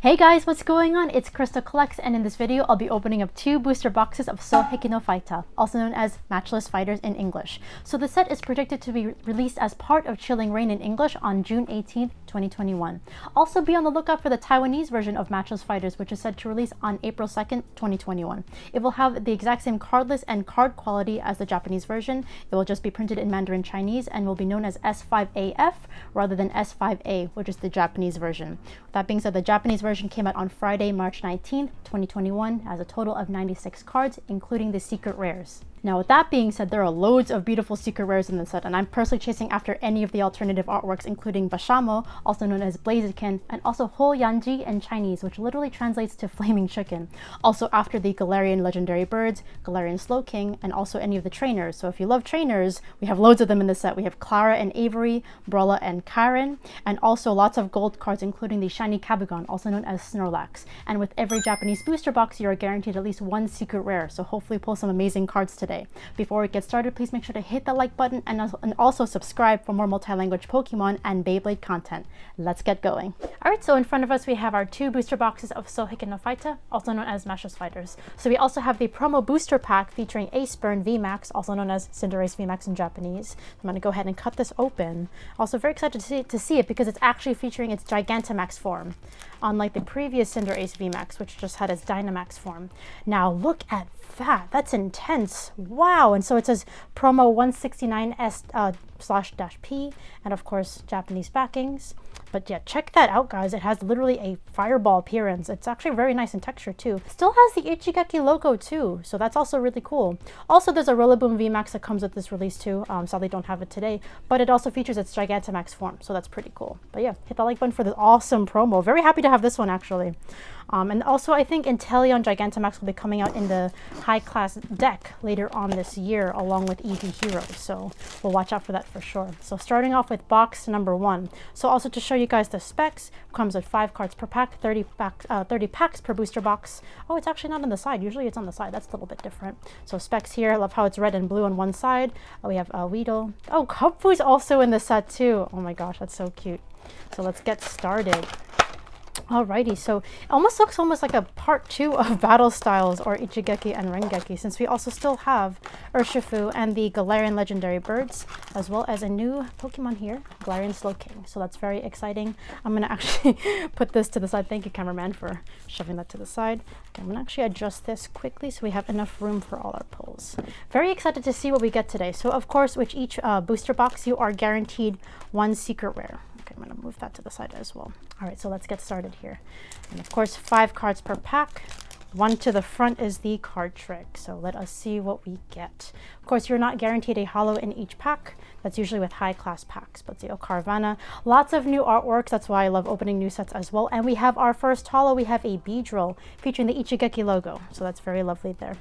Hey guys, what's going on? It's KrystalKollectz, and in this video I'll be opening up 2 booster boxes of双璧のファイター, also known as Matchless fighters in English. So the set is predicted to be released as part of Chilling Reign in English on June 18th, 2021. Also be on the lookout for the Taiwanese version of Matchless fighters, which is set to release on April 2nd, 2021. It will have the exact same card list and card quality as the Japanese version. It will just be printed in Mandarin Chinese and will be known as S5AF rather than S5A, which is the Japanese version. With that being said, the Japanese version came out on Friday, March 19th, 2021 as a total of 96 cards, including the secret rares. Now, with that being said, there are loads of beautiful secret rares in the set, and I'm personally chasing after any of the alternative artworks, including Bashamo, also known as Blaziken, and also Ho Yanji in Chinese, which literally translates to flaming chicken. Also after the Galarian legendary birds, Galarian Slowking, and also any of the trainers. So if you love trainers, we have loads of them in the set. We have Clara and Avery, Brawla and Karen, and also lots of gold cards, including the shiny Kabugon, also known as Snorlax. And with every Japanese booster box, you are guaranteed at least 1 secret rare, so hopefully pull some amazing cards today. Before we get started, please make sure to hit the like button and also subscribe for more multi-language Pokemon and Beyblade content. Let's get going. Alright, so in front of us we have our 2 booster boxes of双璧のファイター, also known as Matchless fighters. So we also have the promo booster pack featuring Ace Burn VMAX, also known as Cinderace VMAX in Japanese. I'm going to go ahead and cut this open. Also very excited to see it because it's actually featuring its Gigantamax form, unlike the previous Cinderace VMAX, which just had its Dynamax form. Now look at that. That's intense. Wow. And so it says promo 169S/P, and of course Japanese backings. But yeah, check that out, guys. It has literally a fireball appearance. It's actually very nice in texture too. Still has the Ichigeki logo too, so that's also really cool. Also, there's a Rillaboom VMAX that comes with this release too. Sadly don't have it today, but it also features its Gigantamax form, so that's pretty cool. But yeah, hit the like button for this awesome promo. Very happy to have this one actually. And also I think Inteleon Gigantamax will be coming out in the high class deck later on this year along with EV Heroes, so we'll watch out for that for sure. So starting off with box number 1. So also to show you guys the specs, comes with 5 cards per pack, 30 packs per booster box. Oh, it's actually not on the side. Usually it's on the side. That's a little bit different. So specs here, I love how it's red and blue on one side. We have Weedle. Oh, Kubfu's also in the set too. Oh my gosh, that's so cute. So let's get started. Alrighty, so it almost looks like a part 2 of Battle Styles or Ichigeki and Rengeki, since we also still have Urshifu and the Galarian legendary birds, as well as a new Pokemon here, Galarian Slowking. So that's very exciting. I'm going to actually put this to the side. Thank you, cameraman, for shoving that to the side. Okay, I'm going to actually adjust this quickly so we have enough room for all our pulls. Very excited to see what we get today. So of course, with each booster box, you are guaranteed 1 secret rare. Okay, I'm going to move that to the side as well. All right, so let's get started here. And of course, 5 cards per pack. 1 to the front is the card trick. So let us see what we get. Of course, you're not guaranteed a holo in each pack. That's usually with high class packs. But the Carvanha, lots of new artworks. That's why I love opening new sets as well. And we have our first holo. We have a Beedrill featuring the Ichigeki logo. So that's very lovely there.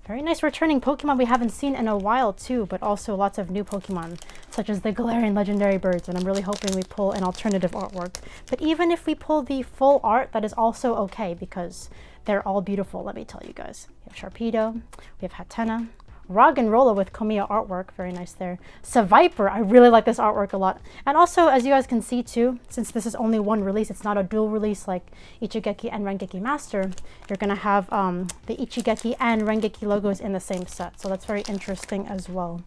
Very nice returning Pokemon we haven't seen in a while too, but also lots of new Pokemon, such as the Galarian legendary birds, and I'm really hoping we pull an alternative artwork. But even if we pull the full art, that is also okay, because they're all beautiful, let me tell you guys. We have Sharpedo, we have Hatenna, Roggenrola with Komiya artwork, very nice there. Seviper, I really like this artwork a lot. And also, as you guys can see too, since this is only 1 release, it's not a dual release like Ichigeki and Rengeki Master, you're going to have the Ichigeki and Rengeki logos in the same set. So that's very interesting as well.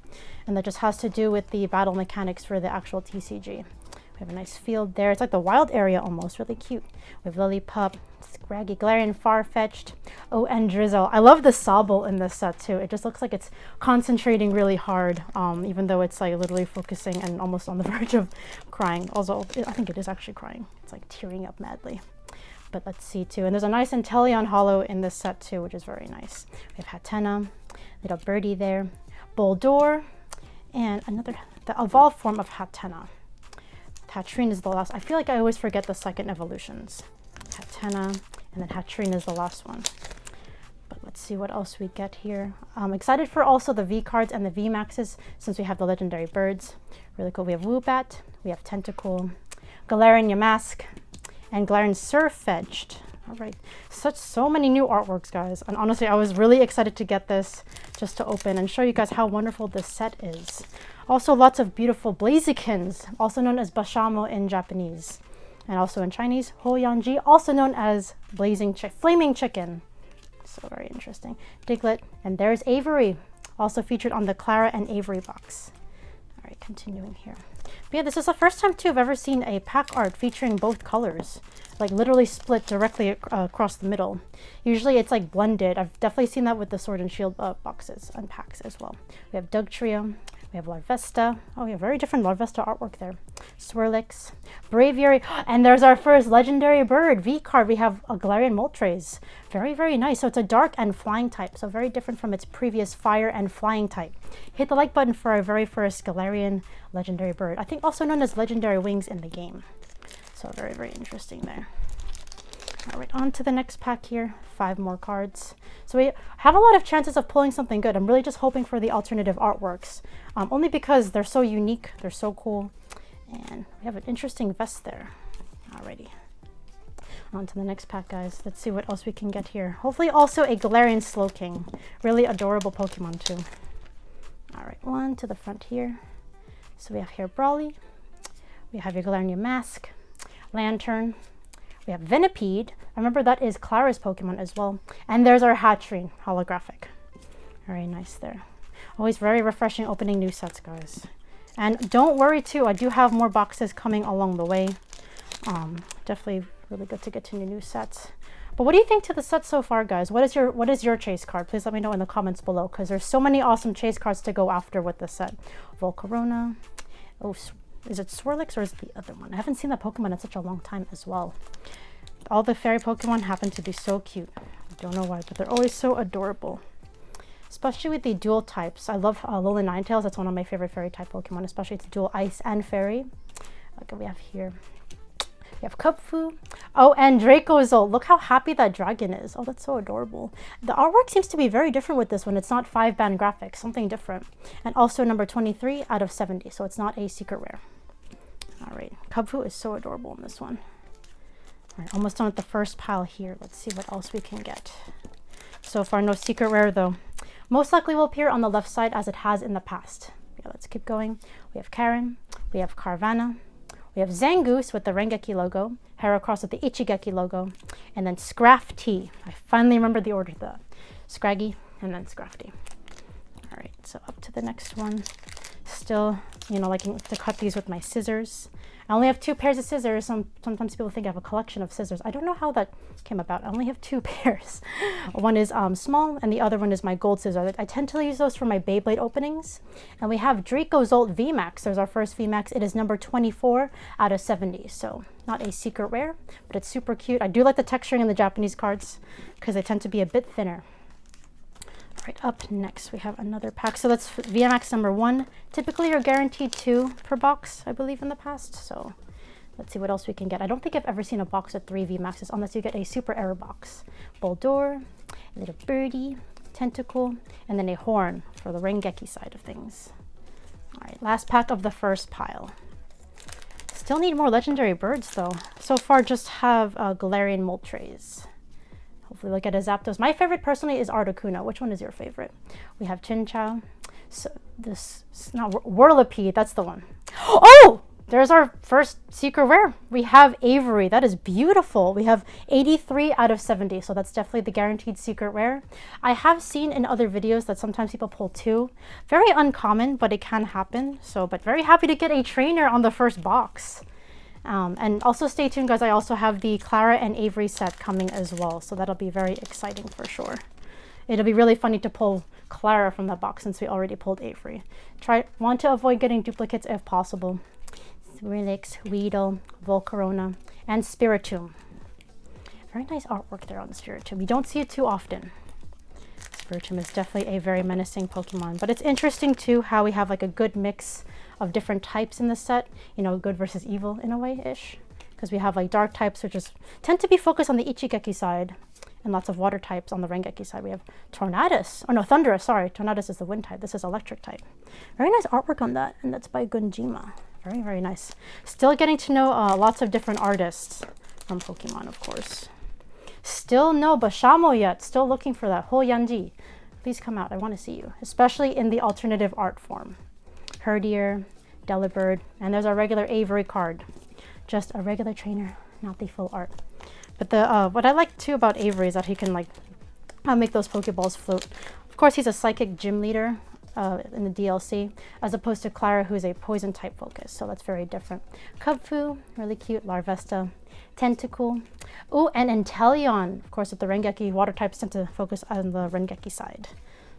And that just has to do with the battle mechanics for the actual TCG. We have a nice field there. It's like the wild area almost, really cute. We have Lillipup, Scraggy, Galarian, Farfetch'd, oh, and Drizzle. I love the Sobble in this set too. It just looks like it's concentrating really hard, even though it's like literally focusing and almost on the verge of crying. Also, I think it is actually crying. It's like tearing up madly. But let's see too. And there's a nice Inteleon holo in this set too, which is very nice. We have Hatenna, little birdie there, Boldore, and the evolved form of Hatenna. Hatterene is the last. I feel like I always forget the second evolutions. Hatenna, and then Hatterene is the last one. But let's see what else we get here. I'm excited for also the V cards and the V Maxes, since we have the legendary birds. Really cool. We have Woobat, we have Tentacool, Galarian Yamask, and Galarian Surfetched. All right, so many new artworks, guys. And honestly, I was really excited to get this just to open and show you guys how wonderful this set is. Also, lots of beautiful Blazikens, also known as Bashamo in Japanese. And also in Chinese, Hoyanji, also known as Flaming Chicken. So very interesting. Diglett, and there's Avery, also featured on the Clara and Avery box. All right, continuing here. But yeah, this is the first time too I've ever seen a pack art featuring both colors, like literally split directly across the middle. Usually it's like blended. I've definitely seen that with the Sword and Shield boxes and packs as well. We have Dugtrio, we have Larvesta. Oh yeah, very different Larvesta artwork there. Swirlix, Braviary, and there's our first legendary bird, V card. We have a Galarian Moltres. Very, very nice. So it's a dark and flying type, so very different from its previous fire and flying type. Hit the like button for our very first Galarian legendary bird. I think also known as legendary wings in the game. So very, very interesting there. All right, on to the next pack here. 5 more cards. So we have a lot of chances of pulling something good. I'm really just hoping for the alternative artworks, only because they're so unique, they're so cool. And we have an interesting vest there. Alrighty. On to the next pack, guys. Let's see what else we can get here. Hopefully also a Galarian Slowking. Really adorable Pokemon too. Alright, one to the front here. So we have here Brawly. We have your Galarian Mask, Lantern. We have Venipede. Remember that is Clara's Pokemon as well. And there's our Hatterene holographic. Very nice there. Always very refreshing opening new sets, guys. And don't worry too, I do have more boxes coming along the way. Definitely really good to get to new sets. But what do you think to the set so far, guys? What is your chase card? Please let me know in the comments below, because there's so many awesome chase cards to go after with this set. Volcarona. Oh, is it Swirlix or is it the other one? I haven't seen that Pokemon in such a long time as well. All the fairy Pokemon happen to be so cute. I don't know why, but they're always so adorable. Especially with the dual types. I love Alolan Ninetales. That's one of my favorite fairy type Pokemon, especially it's dual ice and fairy. Okay, we have here. We have Kubfu. Oh, and Dracozolt. Look how happy that dragon is. Oh, that's so adorable. The artwork seems to be very different with this one. It's not 5-band graphics, something different. And also number 23 out of 70, so it's not a secret rare. All right, Kubfu is so adorable in this one. All right, almost done with the first pile here. Let's see what else we can get. So far, no secret rare though. Most likely will appear on the left side as it has in the past. Yeah, let's keep going. We have Karen, we have Carvanha, we have Zangoose with the Rengeki logo, Heracross with the Ichigeki logo, and then Scrafty. I finally remembered the order of the Scraggy and then Scrafty. All right, so up to the next one. Still, you know, liking to cut these with my scissors. I only have 2 pairs of scissors. Sometimes people think I have a collection of scissors. I don't know how that came about. I only have 2 pairs. One is small and the other one is my gold scissor. I tend to use those for my Beyblade openings. And we have Dracozolt VMAX. There's our first VMAX. It is number 24 out of 70. So not a secret rare, but it's super cute. I do like the texturing in the Japanese cards because they tend to be a bit thinner. Right, up next we have another pack. So that's VMAX number 1. Typically you're guaranteed 2 per box, I believe, in the past. So let's see what else we can get. I don't think I've ever seen a box with 3 VMAXs unless you get a super error box. Boldore, a little birdie, tentacle, and then a horn for the Rengeki side of things. All right, last pack of the first pile. Still need more legendary birds though. So far just have Galarian Moltres. Hopefully we'll get a Zapdos. My favorite personally is Articuno. Which one is your favorite? We have Chinchou. So this is not Whirlipede. That's the one. Oh! There's our first secret rare. We have Avery. That is beautiful. We have 83 out of 70. So that's definitely the guaranteed secret rare. I have seen in other videos that sometimes people pull 2. Very uncommon, but it can happen. So, but very happy to get a trainer on the first box. And also stay tuned, guys. I also have the Clara and Avery set coming as well. So that'll be very exciting for sure. It'll be really funny to pull Clara from that box since we already pulled Avery. Want to avoid getting duplicates if possible. Swirlix, Weedle, Volcarona, and Spiritomb. Very nice artwork there on the Spiritomb. You don't see it too often. Spiritomb is definitely a very menacing Pokemon. But it's interesting too how we have like a good mix of different types in the set. You know, good versus evil in a way-ish. Because we have like dark types which tend to be focused on the Ichigeki side. And lots of water types on the Rengeki side. We have Tornadus. Oh no, Thundurus, sorry. Tornadus is the wind type. This is electric type. Very nice artwork on that. And that's by Gunjima. Very, very nice. Still getting to know lots of different artists from Pokemon, of course. Still no Bashamo yet. Still looking for that. Ho Yanji. Please come out. I want to see you. Especially in the alternative art form. Herdier, Delibird, and there's our regular Avery card. Just a regular trainer, not the full art. But the what I like too about Avery is that he can like make those Pokeballs float. Of course, he's a psychic gym leader in the DLC, as opposed to Clara, who's a poison type focus. So that's very different. Kubfu, really cute. Larvesta, Tentacool. Oh, and Inteleon. Of course, with the Rengeki, water types tend to focus on the Rengeki side.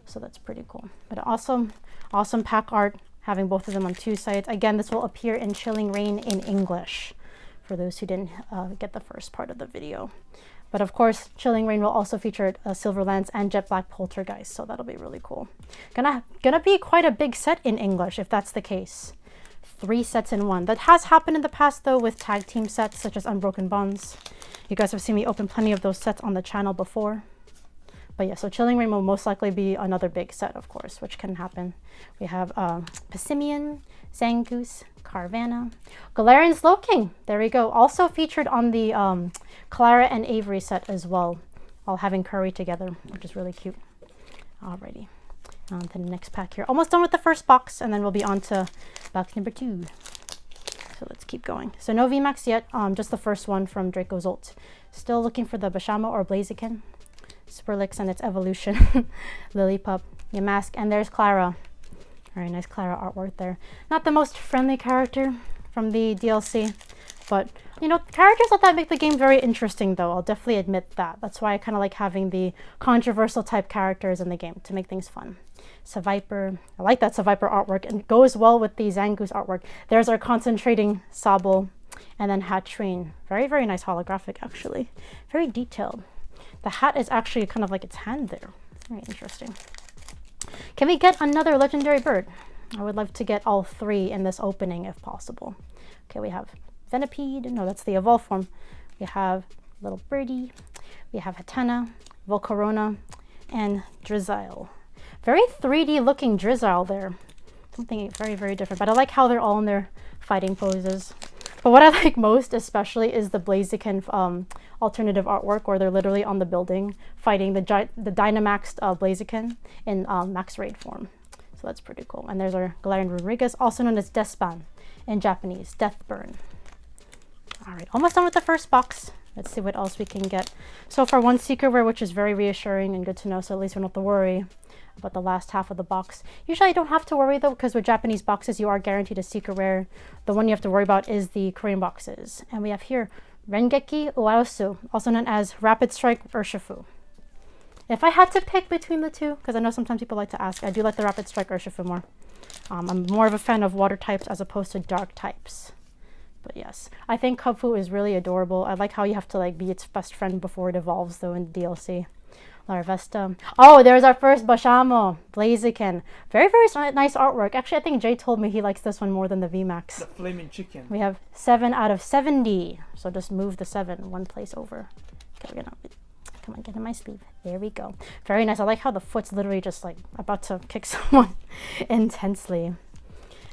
So that's pretty cool. But awesome, awesome pack art, having both of them on 2 sides. Again, this will appear in Chilling Reign in English, for those who didn't get the first part of the video. But of course, Chilling Reign will also feature Silver Lance and Jet Black Poltergeist, so that'll be really cool. Gonna be quite a big set in English if that's the case. 3 sets in 1. That has happened in the past though with tag team sets such as Unbroken Bonds. You guys have seen me open plenty of those sets on the channel before. But yeah, so Chilling Reign will most likely be another big set, of course, which can happen. We have Passimian, Zangoose, Carvanha, Galarian Slowking. There we go. Also featured on the Clara and Avery set as well, all having Curry together, which is really cute. Alrighty. On to the next pack here. Almost done with the first box, and then we'll be on to box number 2. So let's keep going. So no VMAX yet, just the first one from Draco's ult. Still looking for the Bashamo or Blaziken. Spurlix and its evolution. Lillipup, Yamask, and there's Clara. Very nice Clara artwork there. Not the most friendly character from the DLC, but you know, characters like that make the game very interesting though. I'll definitely admit that. That's why I kind of like having the controversial type characters in the game to make things fun. Seviper, I like that Seviper artwork, and it goes well with the Zangoose artwork. There's our concentrating Sobble, and then Hatterene. Very, very nice holographic actually. Very detailed. The hat is actually kind of like its hand there. Very interesting. Can we get another legendary bird? I would love to get all 3 in this opening if possible. Okay, we have Venipede. No, that's the evolved form. We have Little Birdie. We have Hatena, Volcarona, and Drizzile. Very 3D looking Drizzile there. Something very, very different. But I like how they're all in their fighting poses. But what I like most especially is the Blaziken alternative artwork, where they're literally on the building fighting the Dynamaxed Blaziken in max raid form. So that's pretty cool. And there's our Galarian Rodriguez, also known as Deathspan in Japanese, Deathburn. All right, almost done with the first box. Let's see what else we can get. So far, 1 Secret Rare, which is very reassuring and good to know, so at least we don't have to worry about the last half of the box. Usually I don't have to worry though, because with Japanese boxes you are guaranteed a Secret Rare. The one you have to worry about is the Korean boxes. And we have here Rengeki Uaosu, also known as Rapid Strike Urshifu. If I had to pick between the 2, because I know sometimes people like to ask, I do like the Rapid Strike Urshifu more. I'm more of a fan of water types as opposed to dark types. But yes, I think Kubfu is really adorable. I like how you have to like be its best friend before it evolves though in the DLC. Larvesta. Oh, there's our first Bashamo, Blaziken. Very, very nice artwork. Actually, I think Jay told me he likes this one more than the VMAX. The flaming chicken. We have 7 out of 70. So just move the 7 1 place over. Okay, we're gonna come on, get in my sleeve. There we go. Very nice. I like how the foot's literally just like about to kick someone intensely.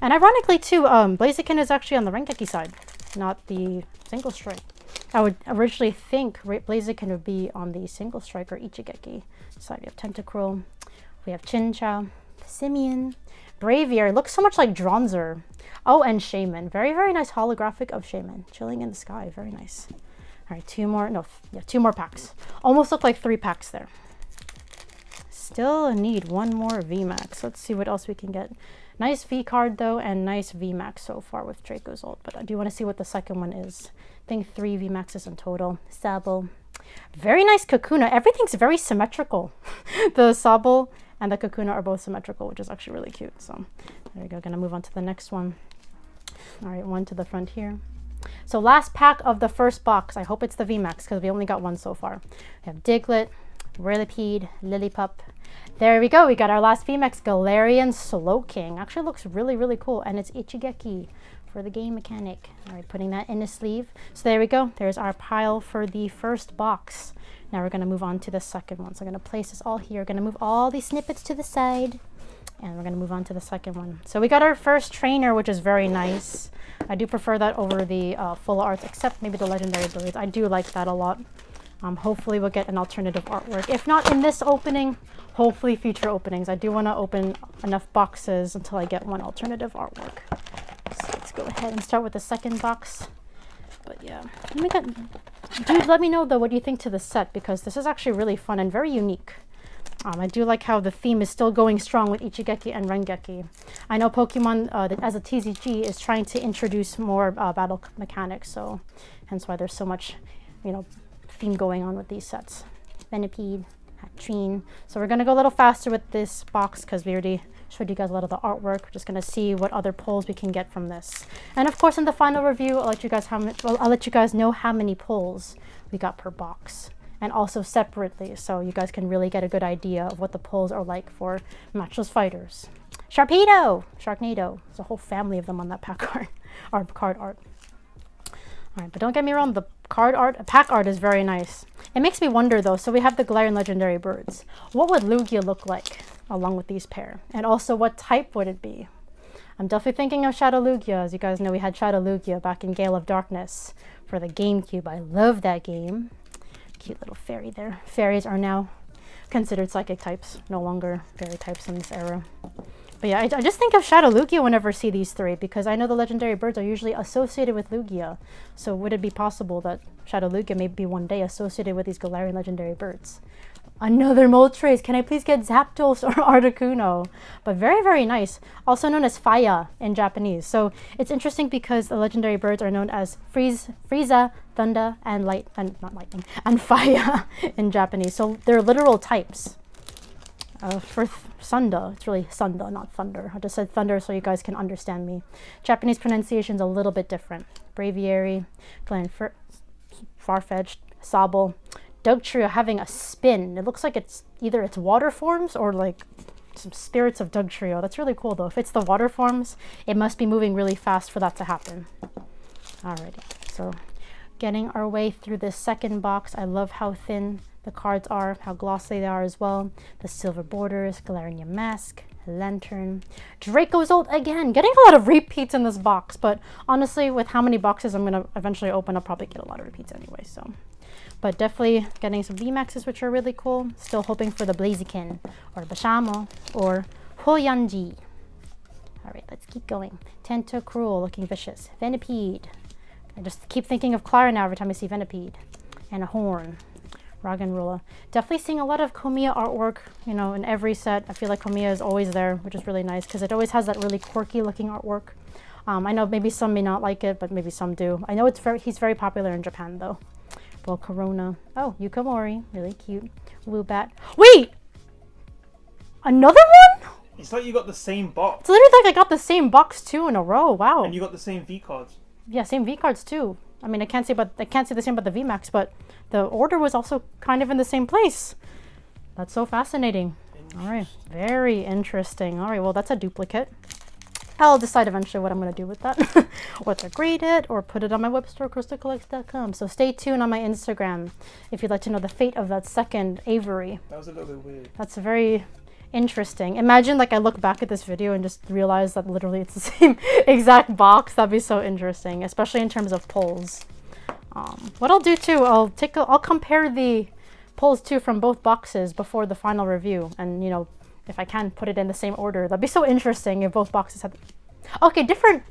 And ironically too, Blaziken is actually on the Rengeki side, not the single strike. I would originally think Blaziken would be on the single strike or Ichigeki side. We have Tentacruel, we have Chinchou, Simeon, Braviary. Looks so much like Dronzer. Oh, and Shaman. Very, very nice holographic of Shaman. Chilling in the sky. Very nice. All right, 2 more. No, yeah, 2 more packs. Almost look like 3 packs there. Still need 1 more VMAX. Let's see what else we can get. Nice V card though, and nice VMAX so far with Draco's ult. But I do want to see what the second one is. I think 3 VMAXs in total. Sable. Very nice Kakuna. Everything's very symmetrical. The Sable and the Kakuna are both symmetrical, which is actually really cute. So there we go. Gonna move on to the next one. All right, 1 to the front here. So last pack of the first box. I hope it's the VMAX because we only got 1 so far. We have Diglett, Whirlipede, Lillipup. There we go. We got our last VMAX, Galarian Slowking. Actually looks really, really cool. And it's Ichigeki for the game mechanic. All right, putting that in a sleeve. So there we go. There's our pile for the first box. Now we're going to move on to the second one. So I'm going to place this all here. Going to move all these snippets to the side. And we're going to move on to the second one. So we got our first trainer, which is very nice. I do prefer that over the full arts, except maybe the legendary birds. I do like that a lot. Hopefully we'll get an alternative artwork. If not in this opening, hopefully future openings. I do want to open enough boxes until I get one alternative artwork. So let's go ahead and start with the second box. But yeah, dude, let me know though what you think to the set, because this is actually really fun and very unique. I do like how the theme is still going strong with Ichigeki and Rengeki. I know Pokemon, as a TCG, is trying to introduce more battle mechanics, so hence why there's so much, you know, theme going on with these sets. Venipede, Hattrine. So we're going to go a little faster with this box because we already showed you guys a lot of the artwork. We're just going to see what other pulls we can get from this. And of course, in the final review, I'll let you guys know how many pulls we got per box. And also separately, so you guys can really get a good idea of what the pulls are like for Matchless fighters. Sharpedo! Sharknado. There's a whole family of them on that pack art, or card art. Alright, but don't get me wrong, the pack art is very nice. It makes me wonder though, so we have the Galarian legendary birds. What would Lugia look like along with these pair? And also, what type would it be? I'm definitely thinking of Shadow Lugia. As you guys know, we had Shadow Lugia back in Gale of Darkness for the GameCube. I love that game. Cute little fairy there. Fairies are now considered psychic types, no longer fairy types in this era. But yeah, I just think of Shadow Lugia whenever I see these three, because I know the legendary birds are usually associated with Lugia. So would it be possible that Shadow Lugia may be one day associated with these Galarian legendary birds? Another Moltres. Can I please get Zapdos or Articuno? But very, very nice. Also known as Faya in Japanese. So it's interesting because the legendary birds are known as Frieza, Thunder, and and Faya in Japanese. So they're literal types. For Sunda, it's really Sunda, not Thunder. I just said Thunder so you guys can understand me. Japanese pronunciation is a little bit different. Braviary, Farfetch'd, Sable. Dugtrio having a spin. It looks like it's either water forms or like some spirits of Dugtrio. That's really cool though. If it's the water forms, it must be moving really fast for that to happen. Alrighty, so getting our way through this second box. I love how thin the cards are, how glossy they are as well. The silver borders, Galarian Mask, Lantern, Dracozolt again. Getting a lot of repeats in this box, but honestly, with how many boxes I'm going to eventually open, I'll probably get a lot of repeats anyway, so. But definitely getting some VMAXs, which are really cool. Still hoping for the Blaziken, or Bashamo, or Hoyanji. Alright, let's keep going. Tentacruel, looking vicious. Venipede. I just keep thinking of Clara now every time I see Venipede. And a Horn. Roggenrola. Definitely seeing a lot of Komiya artwork, you know, in every set. I feel like Komiya is always there, which is really nice, because it always has that really quirky looking artwork. I know maybe some may not like it, but maybe some do. I know he's very popular in Japan, though. Well, Corona. Oh, Yukamori. Really cute. Woobat. Wait! Another one? It's like you got the same box. It's literally like I got the same box 2 in a row. Wow. And you got the same V cards. Yeah, same V cards too. I mean, I can't say the same about the VMAX, but the order was also kind of in the same place. That's so fascinating. All right, very interesting. All right, well, that's a duplicate. I'll decide eventually what I'm going to do with that. Whether grade it or put it on my web store, KrystalKollectz.com. So stay tuned on my Instagram if you'd like to know the fate of that second Avery. That was a little bit weird. That's very interesting. Imagine like I look back at this video and just realize that literally it's the same exact box. That'd be so interesting, especially in terms of polls. What I'll do too, I'll compare the polls too from both boxes before the final review, and you know, if I can put it in the same order. That'd be so interesting if both boxes had okay, different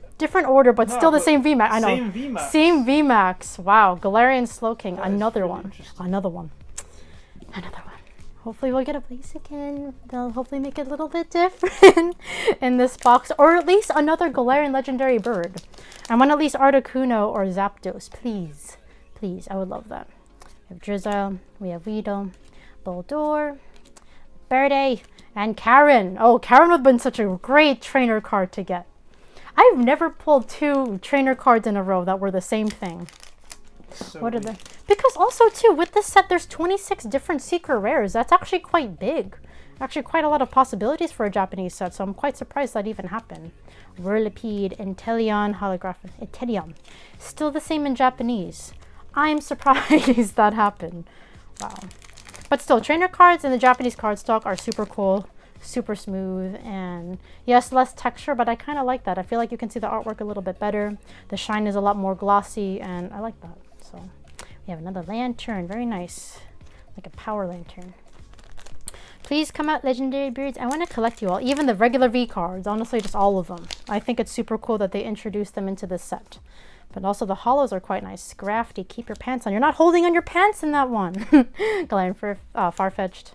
order, but still the same VMAX. I know. Same VMAX. Same VMAX. Wow, Galarian Slowking. Another one. Another one. Another one. Hopefully we'll get a Blaziken. They'll hopefully make it a little bit different in this box. Or at least another Galarian legendary bird. I want at least Articuno or Zapdos. Please. Please. I would love that. We have Drizzle. We have Weedle. Boldore. Birdy. And Karen. Oh, Karen would have been such a great trainer card to get. I've never pulled 2 trainer cards in a row that were the same thing. So what are they? Because also too, with this set, there's 26 different secret rares. That's actually quite big. Actually quite a lot of possibilities for a Japanese set, so I'm quite surprised that even happened. Whirlipede, Inteleon, Holographic, Inteleon. Still the same in Japanese. I'm surprised that happened. Wow. But still, trainer cards in the Japanese card stock are super cool. super smooth, and yes, less texture, but I kind of like that. I feel like you can see the artwork a little bit better. The shine is a lot more glossy, and I like that. So we have another lantern, very nice, like a power lantern. Please come out, legendary beards. I want to collect you all, even the regular V cards, honestly, just all of them. I think it's super cool that they introduced them into this set. But also the hollows are quite nice. Scrafty, keep your pants on. You're not holding on your pants in that one. Galarian for Farfetch'd,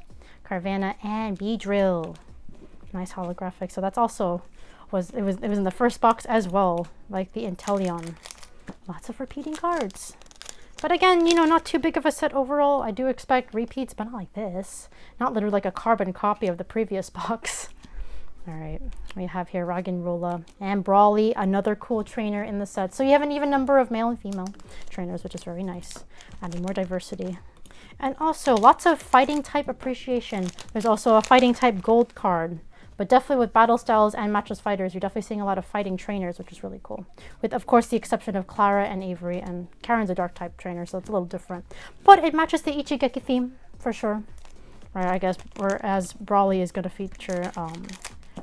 Carvanha, and Beedrill. Nice holographic. So that's also it was in the first box as well, like the Inteleon. Lots of repeating cards. But again, you know, not too big of a set overall. I do expect repeats, but not like this. Not literally like a carbon copy of the previous box. All right, we have here Roggenrola and Brawly, another cool trainer in the set. So you have an even number of male and female trainers, which is very nice. Adding more diversity. And also lots of fighting type appreciation. There's also a fighting type gold card. But definitely with battle styles and matchless fighters, you're definitely seeing a lot of fighting trainers, which is really cool. With, of course, the exception of Clara and Avery, and Karen's a dark type trainer, so it's a little different. But it matches the Ichigeki theme, for sure. Right, I guess, whereas Brawly is going to feature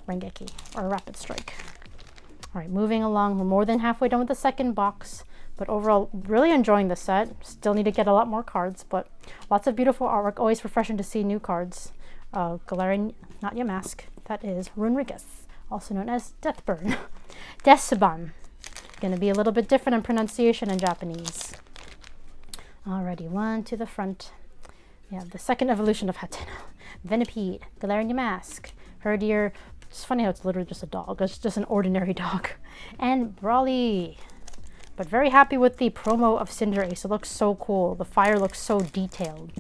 Rengeki, or Rapid Strike. All right, moving along. We're more than halfway done with the second box. But overall, really enjoying the set. Still need to get a lot more cards, but lots of beautiful artwork. Always refreshing to see new cards. Galarian, not Yamask. That is Runrigus, also known as Deathburn. Desiban. Going to be a little bit different in pronunciation in Japanese. Alrighty, one to the front. We have the second evolution of Hateno. Venipede, Galarian Yamask, Herdier. It's funny how it's literally just a dog. It's just an ordinary dog. And Brawly. But very happy with the promo of Cinderace. It looks so cool. The fire looks so detailed.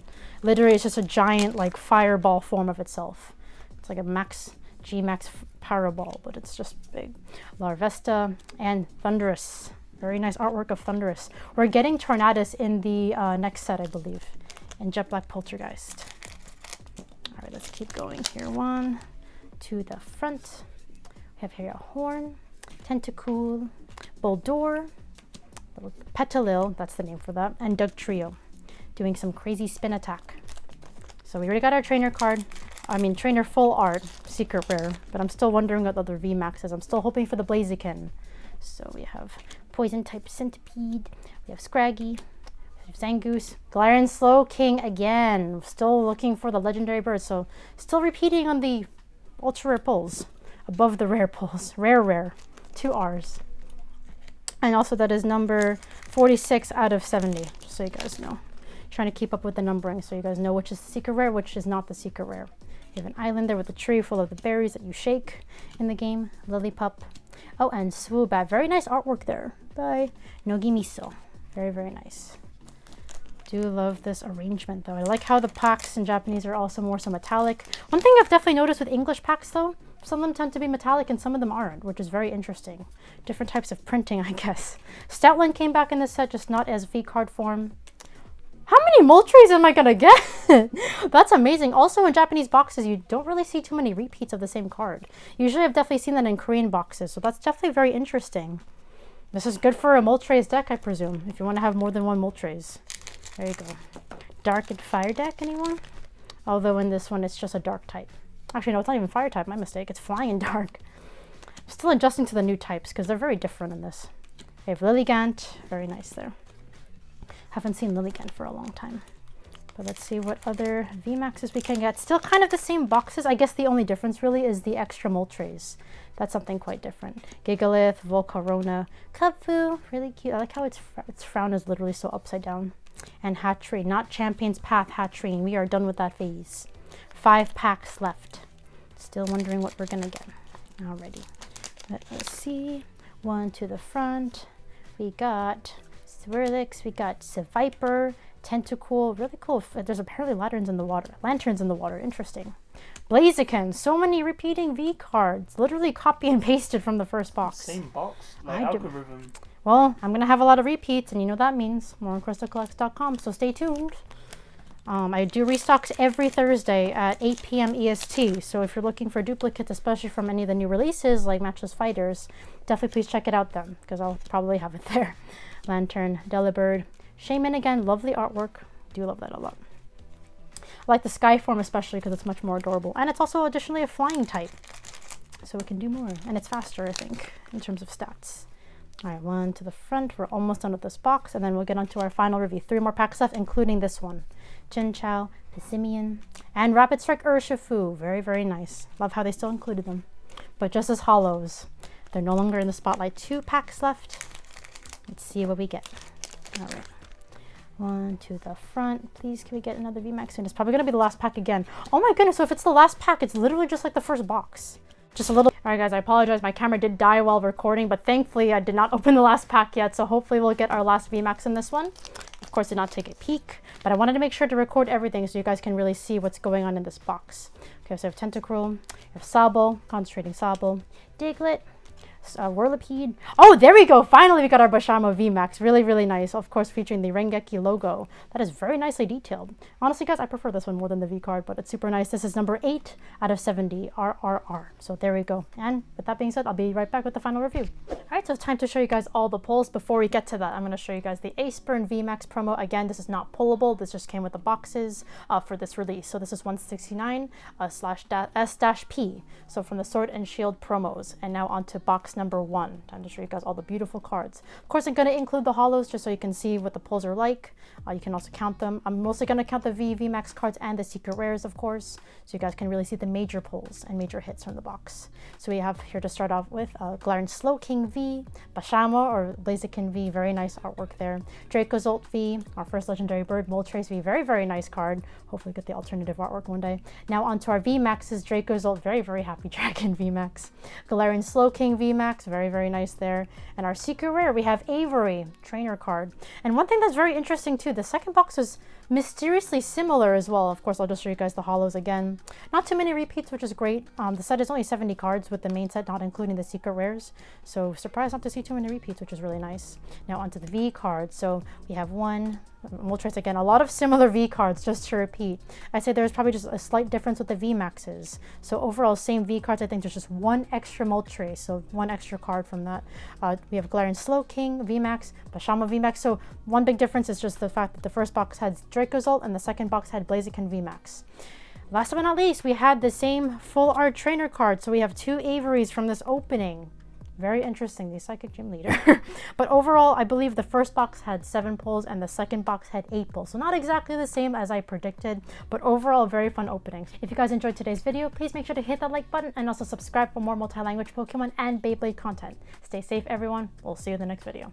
Literally, it's just a giant, like, fireball form of itself. It's like a G-Max Powerball, but it's just big. Larvesta and Thundurus. Very nice artwork of Thundurus. We're getting Tornadus in the next set, I believe. And Jet Black Poltergeist. All right, let's keep going here. One to the front. We have here a Horn, Tentacool, Boldore, Petalil, that's the name for that, and Dugtrio, doing some crazy spin attack. So we already got our trainer card. I mean, trainer full art, secret rare, but I'm still wondering what the other VMAX is. I'm still hoping for the Blaziken. So we have Poison type Centipede, we have Scraggy, we have Zangoose, Galarian Slow King again. Still looking for the legendary bird, so still repeating on the ultra rare pulls, above the rare pulls. Rare, 2 R's. And also that is number 46 out of 70, just so you guys know. Trying to keep up with the numbering so you guys know which is the secret rare, which is not the secret rare. You have an island there with a tree full of the berries that you shake in the game. Lillipup. Oh, and Swoobat. Very nice artwork there by Nogimiso. Very, very nice. Do love this arrangement though. I like how the packs in Japanese are also more so metallic. One thing I've definitely noticed with English packs though, some of them tend to be metallic and some of them aren't, which is very interesting. Different types of printing, I guess. Stoutland came back in this set, just not as V-card form. How many Moltres am I gonna get? That's amazing. Also in Japanese boxes, you don't really see too many repeats of the same card. Usually I've definitely seen that in Korean boxes, so that's definitely very interesting. This is good for a Moltres deck, I presume, if you want to have more than one Moltres. There you go. Dark and Fire deck, anyone? Although in this one, it's just a Dark type. Actually, no, it's not even Fire type, my mistake. It's Flying Dark. I'm still adjusting to the new types, because they're very different in this. We have Lilligant, very nice there. Haven't seen Lilligant for a long time. But let's see what other VMAXs we can get. Still kind of the same boxes. I guess the only difference really is the extra Moltres. That's something quite different. Gigalith, Volcarona, Cubfu, really cute. I like how its frown is literally so upside down. And Hatterene, not Champion's Path Hatterene. We are done with that phase. 5 packs left. Still wondering what we're gonna get. Alrighty. Let us see. One to the front. We got Swirlix, we got Seviper, Tentacool, really cool. There's apparently lanterns in the water, interesting. Blaziken, so many repeating V cards, literally copy and pasted from the first box. Same box, like algorithm. Well, I'm gonna have a lot of repeats, and you know what that means. More on KrystalKollectz.com, so stay tuned. I do restocks every Thursday at 8 p.m. EST, so if you're looking for duplicates, especially from any of the new releases like Matchless Fighters, definitely please check it out then, because I'll probably have it there. Lantern, Delibird, Shaman again, lovely artwork. Do love that a lot. I like the sky form especially because it's much more adorable. And it's also additionally a flying type. So it can do more. And it's faster, I think, in terms of stats. All right, one to the front. We're almost done with this box. And then we'll get on to our final review. 3 more packs left, including this one. Chinchou, Pissimian, and Rapid Strike Urshifu. Very, very nice. Love how they still included them. But just as holos. They're no longer in the spotlight. 2 packs left. Let's see what we get. All right. One to the front. Please, can we get another VMAX soon? It's probably going to be the last pack again. Oh my goodness, so if it's the last pack, it's literally just like the first box. Just a little. All right, guys, I apologize. My camera did die while recording, but thankfully I did not open the last pack yet. So hopefully we'll get our last VMAX in this one. Of course, did not take a peek, but I wanted to make sure to record everything so you guys can really see what's going on in this box. Okay, so we have Tentacruel, we have Sabo, Concentrating Sabo, Diglett, Whirlipede. Oh, there we go. Finally, we got our Bashamo VMAX. Really, really nice. Of course, featuring the Rengeki logo. That is very nicely detailed. Honestly, guys, I prefer this one more than the V card, but it's super nice. This is number 8 out of 70. RRR. So there we go. And with that being said, I'll be right back with the final review. All right, so it's time to show you guys all the pulls. Before we get to that, I'm going to show you guys the Aceburn VMAX promo. Again, this is not pullable. This just came with the boxes for this release. So this is 169 /S-P. So from the Sword and Shield promos. And now on to box number 1. Time to show you guys all the beautiful cards. Of course, I'm going to include the holos just so you can see what the pulls are like. You can also count them. I'm mostly going to count the VMAX cards and the secret rares, of course, so you guys can really see the major pulls and major hits from the box. So we have here to start off with Galarian Slowking V, Bashamo or Blaziken V, very nice artwork there. Dracozolt V, our first legendary bird. Moltres V, very, very nice card. Hopefully get the alternative artwork one day. Now onto our VMAXs, Dracozolt, very, very happy Dragon VMAX. Galarian Slowking VMAX, very, very nice there. And our secret rare, we have Avery, trainer card. And one thing that's very interesting too, the second box was mysteriously similar as well. Of course, I'll just show you guys the holos again. Not too many repeats, which is great. The set is only 70 cards with the main set, not including the secret rares. So surprised not to see too many repeats, which is really nice. Now onto the V cards. So we have one. We'll trace again a lot of similar V cards, just to repeat. I'd say there's probably just a slight difference with the VMAXs. So overall, same V cards. I think there's just one extra Moltres, so one extra card from that. We have Galarian Slowking VMAX, Bashamo VMAX. So one big difference is just the fact that the first box had Dracozolt and the second box had Blaziken VMAX. Last but not least, we had the same full art trainer card. So we have 2 Averys from this opening. Very interesting, the Psychic Gym Leader. But overall, I believe the first box had 7 pulls and the second box had 8 pulls. So not exactly the same as I predicted, but overall, very fun openings. If you guys enjoyed today's video, please make sure to hit that like button and also subscribe for more multi-language Pokemon and Beyblade content. Stay safe, everyone. We'll see you in the next video.